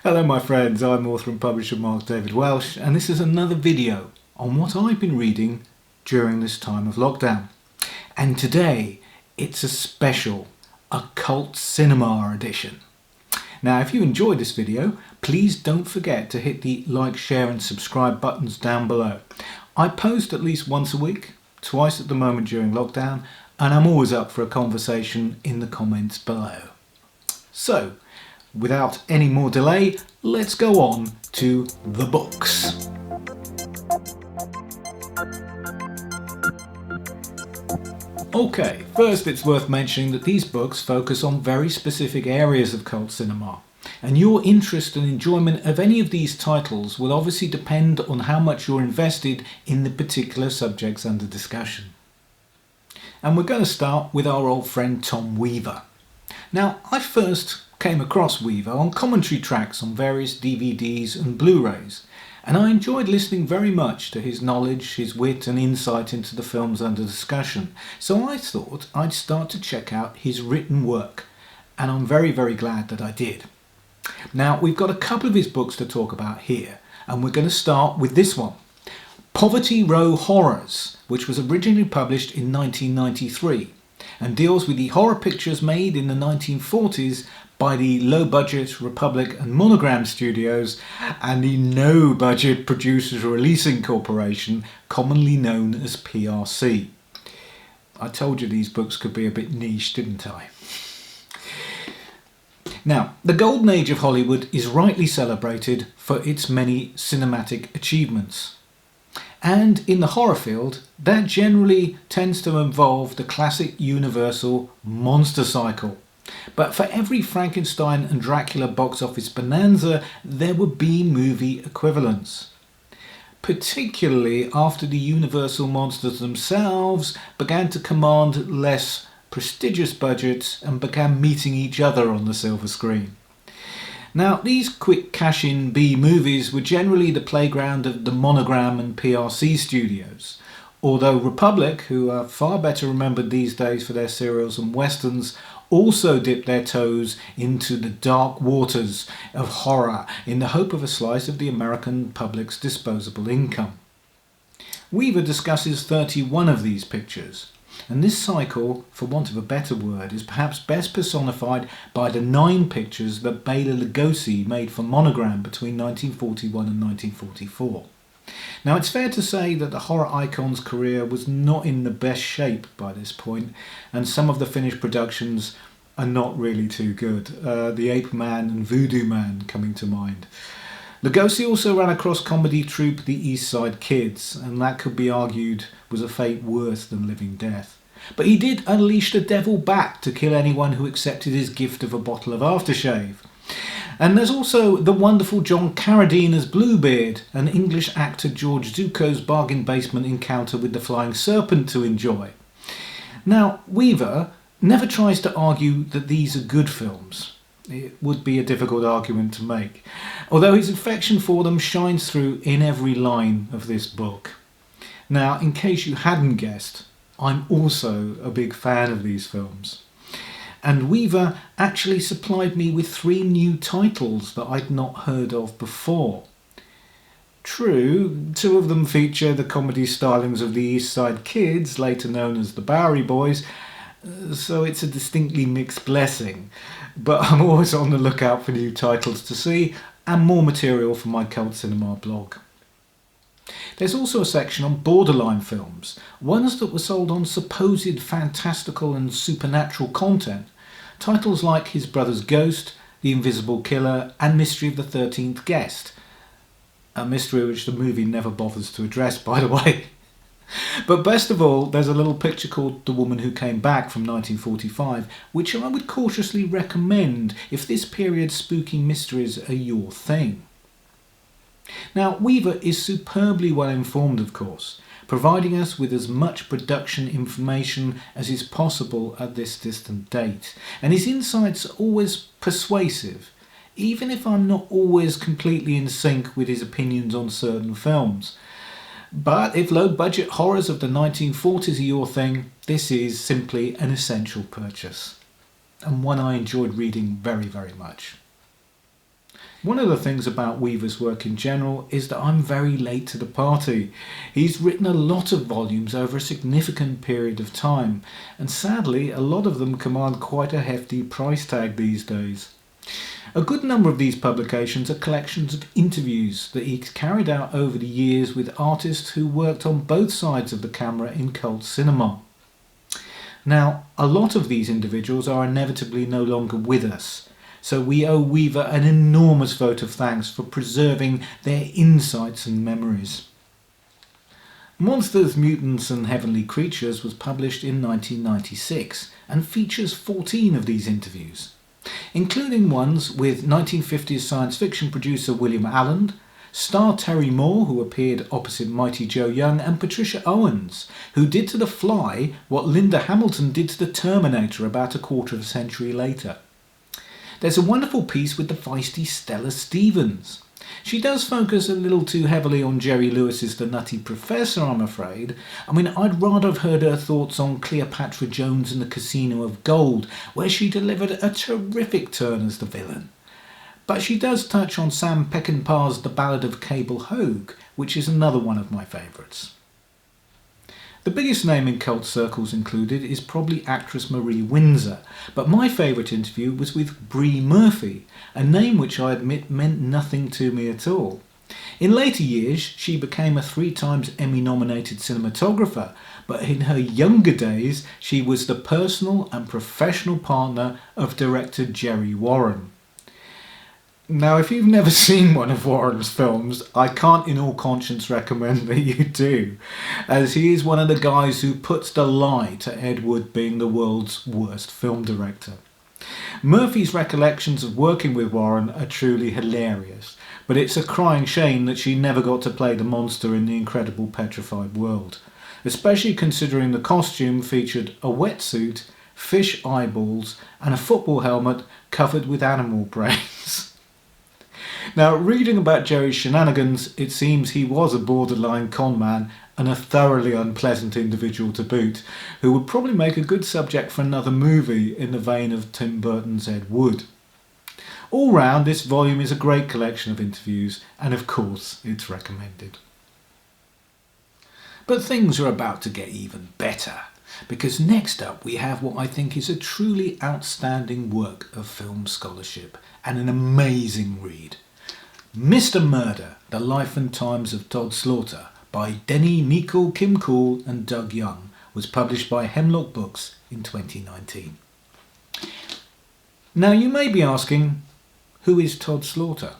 Hello my friends, I'm author and publisher Mark David Welsh, and this is another video on what I've been reading during this time of lockdown. And today it's a special occult cinema edition. Now if you enjoyed this video, please don't forget to hit the like, share and subscribe buttons down below. I post at least once a week, twice at the moment during lockdown, and I'm always up for a conversation in the comments below. So, without any more delay, let's go on to the books. Okay, first it's worth mentioning that these books focus on very specific areas of cult cinema, and your interest and enjoyment of any of these titles will obviously depend on how much you're invested in the particular subjects under discussion. And we're going to start with our old friend Tom Weaver. Now, I first came across Weaver on commentary tracks on various DVDs and Blu-rays, and I enjoyed listening very much to his knowledge, his wit and insight into the films under discussion, so I thought I'd start to check out his written work, and I'm very glad that I did. Now, we've got a couple of his books to talk about here, and we're going to start with this one, Poverty Row Horrors, which was originally published in 1993 and deals with the horror pictures made in the 1940s by the low-budget Republic and Monogram Studios and the no-budget Producers Releasing Corporation, commonly known as PRC. I told you these books could be a bit niche, didn't I? Now, the golden age of Hollywood is rightly celebrated for its many cinematic achievements. And in the horror field, that generally tends to involve the classic universal monster cycle. But for every Frankenstein and Dracula box office bonanza, there were B-movie equivalents. Particularly after the universal monsters themselves began to command less prestigious budgets and began meeting each other on the silver screen. Now, these quick cash-in B-movies were generally the playground of the Monogram and PRC studios, although Republic, who are far better remembered these days for their serials and westerns, also dipped their toes into the dark waters of horror in the hope of a slice of the American public's disposable income. Weaver discusses 31 of these pictures, and this cycle, for want of a better word, is perhaps best personified by the 9 pictures that Bela Lugosi made for Monogram between 1941 and 1944. Now, it's fair to say that the horror icon's career was not in the best shape by this point, and some of the finished productions are not really too good. The Ape Man and Voodoo Man coming to mind. Lugosi also ran a cross-comedy troupe, the East Side Kids, and that could be argued was a fate worse than Living Death. But he did unleash the devil back to kill anyone who accepted his gift of a bottle of aftershave. And there's also the wonderful John Carradine as Bluebeard, and English actor George Zucco's bargain basement encounter with the Flying Serpent to enjoy. Now, Weaver never tries to argue that these are good films. It would be a difficult argument to make, although his affection for them shines through in every line of this book. Now, in case you hadn't guessed, I'm also a big fan of these films. And Weaver actually supplied me with 3 new titles that I'd not heard of before. True, 2 of them feature the comedy stylings of the East Side Kids, later known as the Bowery Boys, so it's a distinctly mixed blessing. But I'm always on the lookout for new titles to see and more material for my Cult Cinema blog. There's also a section on borderline films, ones that were sold on supposed fantastical and supernatural content. Titles like His Brother's Ghost, The Invisible Killer and Mystery of the 13th Guest. A mystery which the movie never bothers to address, by the way. But best of all, there's a little picture called The Woman Who Came Back from 1945, which I would cautiously recommend if this period's spooky mysteries are your thing. Now, Weaver is superbly well informed, of course, providing us with as much production information as is possible at this distant date, and his insights are always persuasive, even if I'm not always completely in sync with his opinions on certain films. But if low-budget horrors of the 1940s are your thing, this is simply an essential purchase, and one I enjoyed reading very much. One of the things about Weaver's work in general is that I'm very late to the party. He's written a lot of volumes over a significant period of time, and sadly a lot of them command quite a hefty price tag these days. A good number of these publications are collections of interviews that he's carried out over the years with artists who worked on both sides of the camera in cult cinema. Now, a lot of these individuals are inevitably no longer with us, so we owe Weaver an enormous vote of thanks for preserving their insights and memories. Monsters, Mutants and Heavenly Creatures was published in 1996 and features 14 of these interviews, including ones with 1950s science fiction producer William Allen, star Terry Moore, who appeared opposite Mighty Joe Young, and Patricia Owens, who did to The Fly what Linda Hamilton did to The Terminator about a quarter of a century later. There's a wonderful piece with the feisty Stella Stevens. She does focus a little too heavily on Jerry Lewis's The Nutty Professor, I'm afraid. I mean, I'd rather have heard her thoughts on Cleopatra Jones and the Casino of Gold, where she delivered a terrific turn as the villain. But she does touch on Sam Peckinpah's The Ballad of Cable Hogue, which is another one of my favourites. The biggest name in cult circles included is probably actress Marie Windsor, but my favourite interview was with Brie Murphy, a name which I admit meant nothing to me at all. In later years she became a 3 times Emmy-nominated cinematographer, but in her younger days she was the personal and professional partner of director Jerry Warren. Now, if you've never seen one of Warren's films, I can't in all conscience recommend that you do, as he is one of the guys who puts the lie to Ed Wood being the world's worst film director. Murphy's recollections of working with Warren are truly hilarious, but it's a crying shame that she never got to play the monster in The Incredible Petrified World, especially considering the costume featured a wetsuit, fish eyeballs and a football helmet covered with animal brains. Now, reading about Jerry's shenanigans, it seems he was a borderline con man and a thoroughly unpleasant individual to boot, who would probably make a good subject for another movie in the vein of Tim Burton's Ed Wood. All round, this volume is a great collection of interviews, and of course, it's recommended. But things are about to get even better, because next up we have what I think is a truly outstanding work of film scholarship and an amazing read. Mr. Murder, The Life and Times of Todd Slaughter by Denis, Meikle, Kim Cool and Doug Young was published by Hemlock Books in 2019. Now you may be asking, who is Todd Slaughter?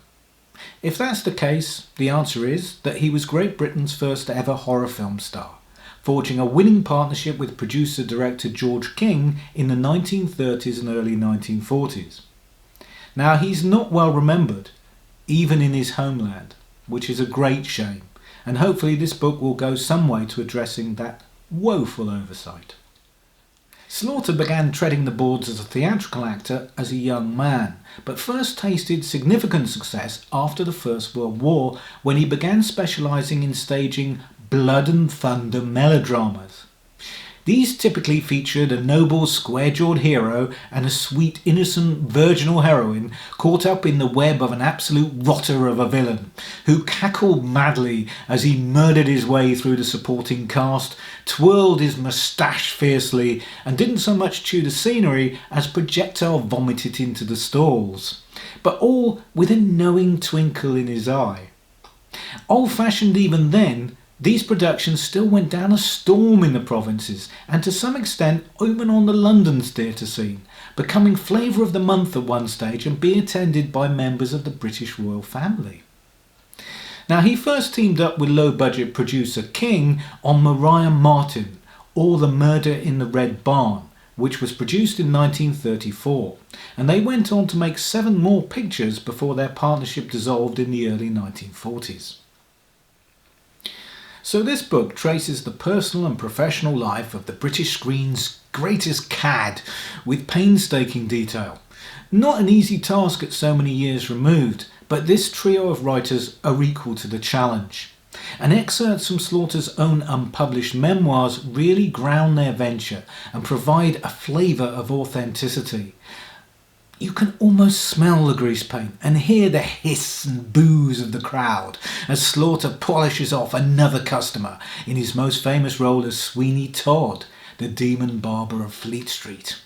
If that's the case, the answer is that he was Great Britain's first ever horror film star, forging a winning partnership with producer-director George King in the 1930s and early 1940s. Now he's not well remembered, even in his homeland, which is a great shame, and hopefully this book will go some way to addressing that woeful oversight. Slaughter began treading the boards as a theatrical actor as a young man, but first tasted significant success after the First World War when he began specialising in staging blood and thunder melodramas. These typically featured a noble, square-jawed hero and a sweet, innocent, virginal heroine caught up in the web of an absolute rotter of a villain, who cackled madly as he murdered his way through the supporting cast, twirled his moustache fiercely, and didn't so much chew the scenery as projectile vomit it into the stalls, but all with a knowing twinkle in his eye. Old-fashioned even then, these productions still went down a storm in the provinces and to some extent even on the London theatre scene, becoming flavour of the month at one stage and being attended by members of the British royal family. Now he first teamed up with low-budget producer King on Maria Martin, or The Murder in the Red Barn, which was produced in 1934, and they went on to make 7 more pictures before their partnership dissolved in the early 1940s. So this book traces the personal and professional life of the British screen's greatest cad with painstaking detail. Not an easy task at so many years removed, but this trio of writers are equal to the challenge. And excerpts from Slaughter's own unpublished memoirs really ground their venture and provide a flavour of authenticity. You can almost smell the grease paint and hear the hiss and boos of the crowd as Slaughter polishes off another customer in his most famous role as Sweeney Todd, the demon barber of Fleet Street.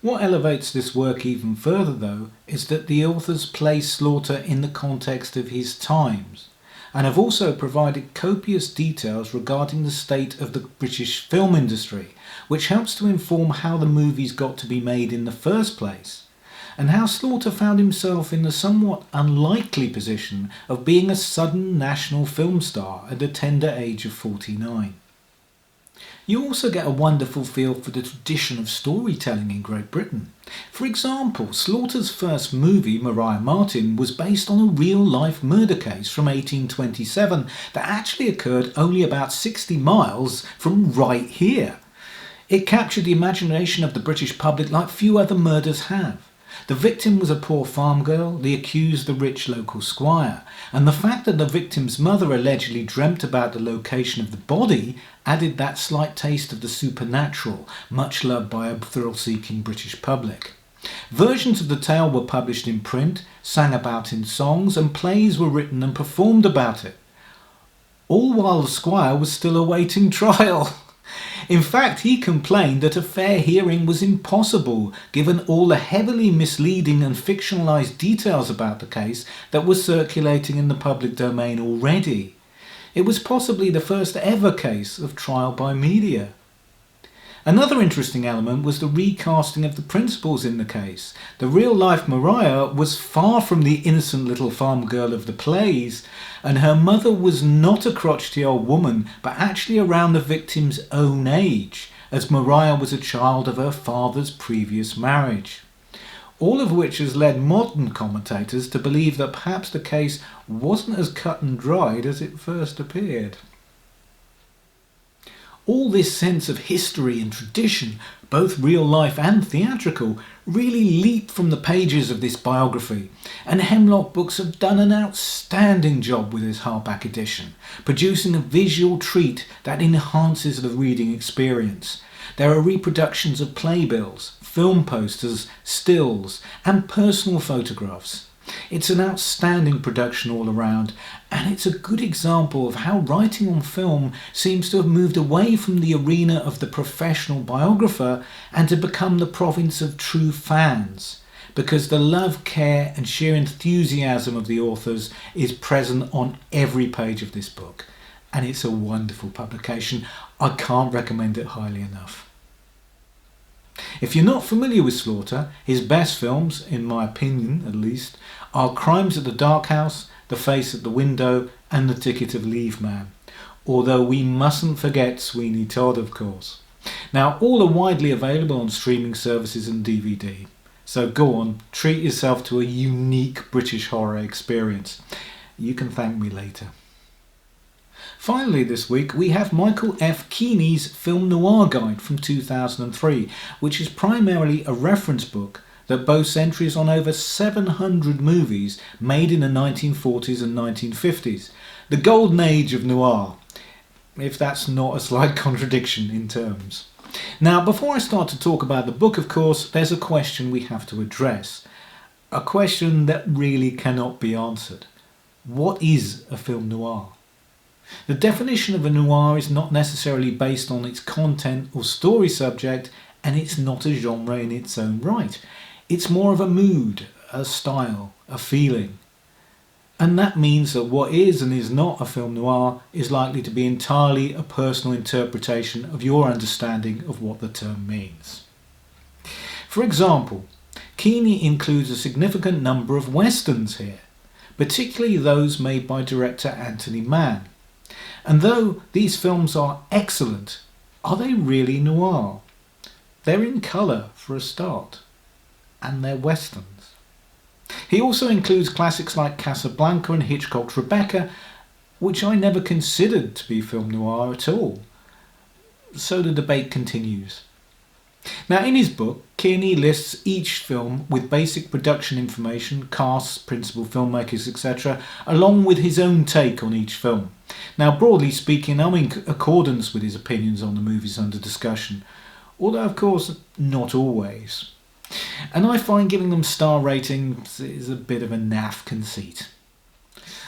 What elevates this work even further, though, is that the authors place Slaughter in the context of his times, and have also provided copious details regarding the state of the British film industry, which helps to inform how the movies got to be made in the first place, and how Slaughter found himself in the somewhat unlikely position of being a sudden national film star at the tender age of 49. You also get a wonderful feel for the tradition of storytelling in Great Britain. For example, Slaughter's first movie, Maria Martin, was based on a real-life murder case from 1827 that actually occurred only about 60 miles from right here. It captured the imagination of the British public like few other murders have. The victim was a poor farm girl, the accused the rich local squire, and the fact that the victim's mother allegedly dreamt about the location of the body added that slight taste of the supernatural, much loved by a thrill-seeking British public. Versions of the tale were published in print, sang about in songs, and plays were written and performed about it, all while the squire was still awaiting trial. In fact, he complained that a fair hearing was impossible, given all the heavily misleading and fictionalised details about the case that were circulating in the public domain already. It was possibly the first ever case of trial by media. Another interesting element was the recasting of the principals in the case. The real-life Maria was far from the innocent little farm girl of the plays, and her mother was not a crotchety old woman, but actually around the victim's own age, as Maria was a child of her father's previous marriage. All of which has led modern commentators to believe that perhaps the case wasn't as cut and dried as it first appeared. All this sense of history and tradition, both real life and theatrical, really leap from the pages of this biography, and Hemlock Books have done an outstanding job with this hardback edition, producing a visual treat that enhances the reading experience. There are reproductions of playbills, film posters, stills, and personal photographs. It's an outstanding production all around, and it's a good example of how writing on film seems to have moved away from the arena of the professional biographer and to become the province of true fans, because the love, care and sheer enthusiasm of the authors is present on every page of this book, and it's a wonderful publication. I can't recommend it highly enough. If you're not familiar with Slaughter, his best films, in my opinion at least, are Crimes at the Dark House, The Face at the Window and The Ticket of Leave Man. Although we mustn't forget Sweeney Todd, of course. Now, all are widely available on streaming services and DVD. So go on, treat yourself to a unique British horror experience. You can thank me later. Finally this week we have Michael F. Keaney's Film Noir Guide from 2003, which is primarily a reference book that boasts entries on over 700 movies made in the 1940s and 1950s, the golden age of noir, if that's not a slight contradiction in terms. Now, before I start to talk about the book, of course, there's a question we have to address, a question that really cannot be answered. What is a film noir? The definition of a noir is not necessarily based on its content or story subject, and it's not a genre in its own right. It's more of a mood, a style, a feeling. And that means that what is and is not a film noir is likely to be entirely a personal interpretation of your understanding of what the term means. For example, Keaney includes a significant number of westerns here, particularly those made by director Anthony Mann. And though these films are excellent, are they really noir? They're in colour for a start, and they're westerns. He also includes classics like Casablanca and Hitchcock's Rebecca, which I never considered to be film noir at all. So the debate continues. Now, in his book, Keaney lists each film with basic production information, casts, principal filmmakers, etc., along with his own take on each film. Now, broadly speaking, I'm in accordance with his opinions on the movies under discussion, although of course not always. and I find giving them star ratings is a bit of a naff conceit.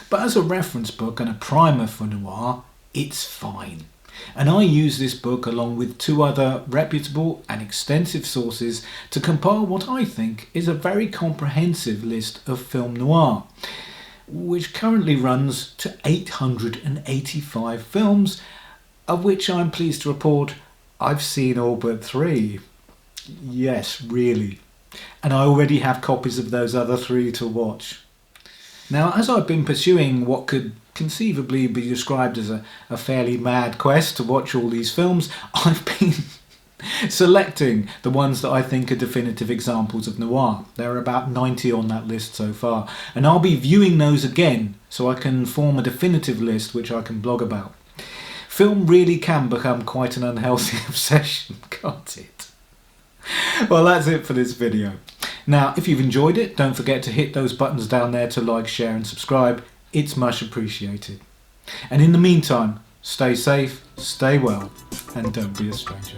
But as a reference book and a primer for noir, it's fine. And I use this book along with 2 other reputable and extensive sources to compile what I think is a very comprehensive list of film noir, which currently runs to 885 films, of which I'm pleased to report I've seen all but 3. Yes, really. And I already have copies of those other 3 to watch. Now, as I've been pursuing what could conceivably be described as a fairly mad quest to watch all these films, I've been selecting the ones that I think are definitive examples of noir. There are about 90 on that list so far, and I'll be viewing those again so I can form a definitive list which I can blog about. Film really can become quite an unhealthy obsession, can't it? Well, that's it for this video. Now, if you've enjoyed it, don't forget to hit those buttons down there to like, share and subscribe. It's much appreciated. And in the meantime, stay safe, stay well, and don't be a stranger.